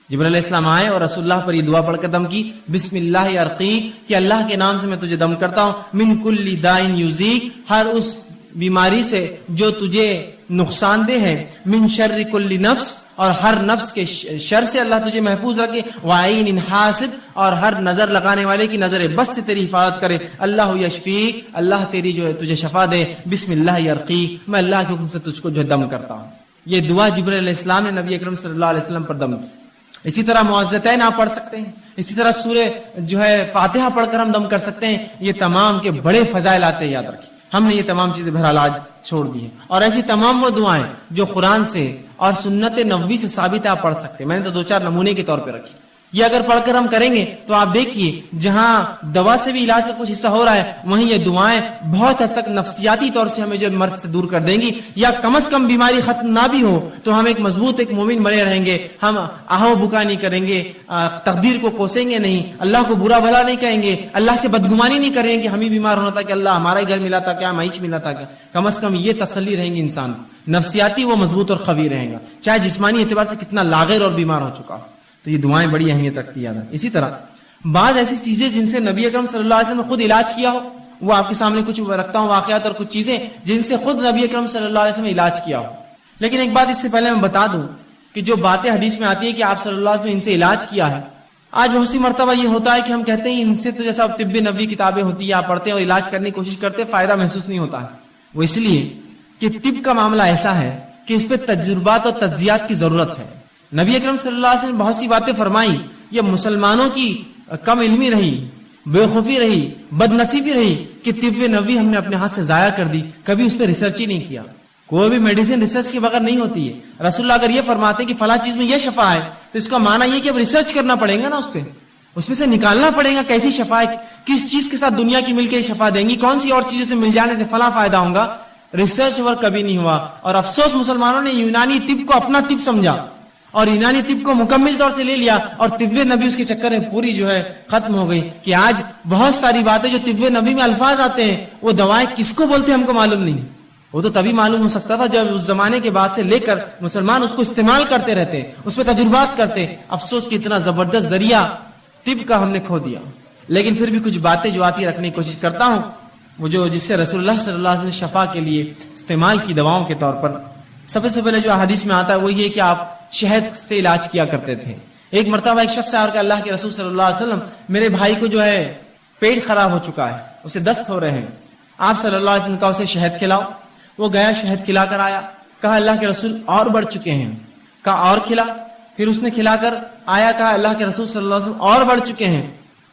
جبرائیل علیہ السلام آئے اور رسول اللہ پر یہ دعا پڑھ کر دم کی، بسم اللہ ارقیک، کہ اللہ کے نام سے میں تجھے دم کرتا ہوں، من کل دائن یوزیک، ہر اس بیماری سے جو تجھے نقصان دہ ہے، من شر کل نفس، اور ہر نفس کے شر سے اللہ تجھے محفوظ رکھے، وعین حاسد، اور ہر نظر لگانے والے کی نظر بس سے تیری حفاظت کرے، اللہ یشفیک، اللہ تیری جو ہے تجھے شفا دے، بسم اللہ یرقیک، میں اللہ کے حکم سے تجھ کو جو ہے دم کرتا ہوں۔ یہ دعا جبرائیل علیہ السلام نے نبی اکرم صلی اللہ علیہ وسلم پر دم کی۔ اسی طرح معوذتین آپ پڑھ سکتے ہیں، اسی طرح سورہ جو ہے فاتحہ پڑھ کر ہم دم کر سکتے ہیں۔ یہ تمام کے بڑے فضائل آتے ہیں، یاد رکھیں۔ ہم نے یہ تمام چیزیں بہرحال آج چھوڑ دی ہیں، اور ایسی تمام وہ دعائیں جو قرآن سے اور سنت نبوی سے ثابت ہے آپ پڑھ سکتے ہیں۔ میں نے تو 2-4 نمونے کے طور پہ رکھی، یہ اگر پڑھ کر ہم کریں گے تو آپ دیکھیے جہاں دوا سے بھی علاج کا کچھ حصہ ہو رہا ہے، وہیں یہ دعائیں بہت حد تک نفسیاتی طور سے ہمیں جو مرض سے دور کر دیں گی، یا کم از کم بیماری ختم نہ بھی ہو تو ہم ایک مضبوط ایک مومن بنے رہیں گے۔ ہم آہو بکا نہیں کریں گے، تقدیر کو کوسیں گے نہیں، اللہ کو برا بھلا نہیں کہیں گے، اللہ سے بدگمانی نہیں کریں گے کہ ہم ہی بیمار ہونا تھا کہ اللہ ہمارا ہی گھر ملا تھا کیا، معیش ملا تھا کیا۔ کم از کم یہ تسلی رہیں گی انسان کو، نفسیاتی وہ مضبوط اور قوی رہے گا، چاہے جسمانی اعتبار سے کتنا لاغر اور بیمار ہو چکا ہو۔ تو یہ دعائیں بڑی اہمیت رکھتی ہیں۔ اسی طرح بعض ایسی چیزیں جن سے نبی اکرم صلی اللہ علیہ وسلم نے خود علاج کیا ہو، وہ آپ کے سامنے کچھ رکھتا ہوں واقعات اور کچھ چیزیں جن سے خود نبی اکرم صلی اللہ علیہ وسلم نے علاج کیا ہو۔ لیکن ایک بات اس سے پہلے میں بتا دوں کہ جو باتیں حدیث میں آتی ہے کہ آپ صلی اللہ علیہ وسلم نے ان سے علاج کیا ہے، آج بہت سی مرتبہ یہ ہوتا ہے کہ ہم کہتے ہیں ان سے تو جیسا طب نبوی کتابیں ہوتی ہیں، آپ پڑھتے ہیں اور علاج کرنے کی کوشش کرتے ہیں، فائدہ محسوس نہیں ہوتا ہے۔ وہ اس لیے کہ طب کا معاملہ ایسا ہے کہ اس پہ تجربات اور تجزیات کی ضرورت ہے۔ نبی اکرم صلی اللہ علیہ وسلم نے بہت سی باتیں فرمائی، یہ مسلمانوں کی کم علمی رہی، بے خوفی رہی، بد نصیبی رہی کہ طب نبوی ہم نے اپنے ہاتھ سے ضائع کر دی، کبھی اس پہ ریسرچ ہی نہیں کیا۔ کوئی بھی میڈیسن ریسرچ کے بغیر نہیں ہوتی ہے۔ رسول اللہ اگر یہ فرماتے کہ فلاں چیز میں یہ شفا ہے تو اس کا معنی یہ کہ اب ریسرچ کرنا پڑے گا نا، اس میں سے نکالنا پڑے گا کیسی شفا ہے، کس چیز کے ساتھ دنیا کی مل کے شفا دیں گی، کون سی اور چیزوں سے مل جانے سے فلاں فائدہ ہوگا۔ ریسرچ ورک کبھی نہیں ہوا، اور افسوس مسلمانوں نے یونانی طب کو اپنا طب سمجھا اور یونانی طب کو مکمل طور سے لے لیا، اور طب نبی اس کے چکر میں پوری جو ہے ختم ہو گئی کہ آج بہت ساری باتیں جو طب نبی میں الفاظ آتے ہیں وہ دوائیں کس کو بولتے ہیں ہم کو معلوم نہیں۔ وہ تو تبھی معلوم ہو سکتا تھا جب اس زمانے کے بعد سے لے کر مسلمان اس کو استعمال کرتے رہتے، اس پہ تجربات کرتے۔ افسوس کہ اتنا زبردست ذریعہ طب کا ہم نے کھو دیا۔ لیکن پھر بھی کچھ باتیں جو آتی رکھنے کی کوشش کرتا ہوں، وہ جو جس سے رسول اللہ صلی اللہ علیہ وسلم نے شفا کے لیے استعمال کی دواؤں کے طور پر، سب سے پہلے جو حدیث میں آتا ہے وہ یہ کہ آپ شہد سے علاج کیا کرتے تھے۔ ایک مرتبہ ایک شخص آ کر اللہ کے رسول صلی اللہ علیہ وسلم، میرے بھائی کو جو ہے پیٹ خراب ہو چکا ہے، اسے دست ہو رہے ہیں، آپ صلی اللہ علیہ وسلم کا اسے شہد کھلاؤ۔ وہ گیا شہد کھلا کر آیا، کہا اللہ کے رسول اور بڑھ چکے ہیں، کہا اور کھلا، پھر اس نے کھلا کر آیا، کہا اللہ کے رسول صلی اللہ علیہ وسلم اور بڑھ چکے ہیں،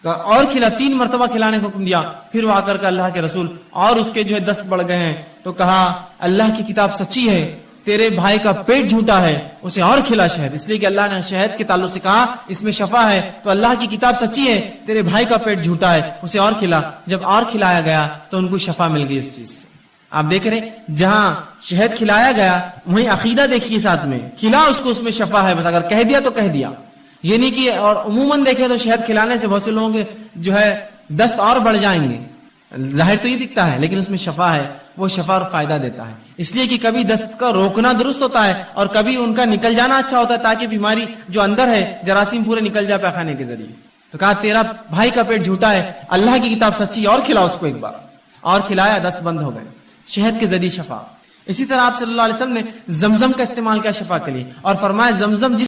کہا اور کھلا، 3 مرتبہ کھلانے کا حکم دیا۔ پھر وہ آ کر کہا اللہ کے رسول اور اس کے جو ہے دست بڑھ گئے ہیں، تو کہا اللہ کی کتاب سچی ہے، تیرے بھائی کا پیٹ جھوٹا ہے، اسے اور کھلا شہد، اس لیے کہ اللہ نے شہد کے تعلق سے کہا اس میں شفا ہے، تو اللہ کی کتاب سچی ہے، تیرے بھائی کا پیٹ جھوٹا ہے، اسے اور کھلا۔ جب اور کھلایا گیا تو ان کو شفا مل گئی اس چیز سے۔ آپ دیکھ رہے جہاں شہد کھلایا گیا وہیں عقیدہ دیکھیے ساتھ میں، کھلا اس کو، اس میں شفا ہے، بس اگر کہہ دیا تو کہہ دیا، یہ نہیں کہ اور عموماً دیکھیں تو شہد کھلانے سے بہت سے لوگوں کے جو ہے دست اور بڑھ جائیں گے، ظاہر تو یہ دکھتا ہے لیکن اس میں شفا ہے، وہ شفا اور فائدہ دیتا ہے۔ اس لیے کہ کبھی دست کا روکنا درست ہوتا ہے اور کبھی ان کا نکل جانا اچھا ہوتا ہے، تاکہ بیماری جو اندر ہے جراثیم پورے نکل جائے پیخانے کے ذریعے۔ تو کہا تیرا بھائی کا پیٹ جھوٹا ہے، اللہ کی کتاب سچی، اور کھلا اس کو ایک بار، اور کھلایا، دست بند ہو گئے، شہد کے ذریعے شفا۔ اسی طرح آپ صلی اللہ علیہ وسلم نے زمزم کا استعمال کیا شفا کے لیے، اور فرمایا زمزم جس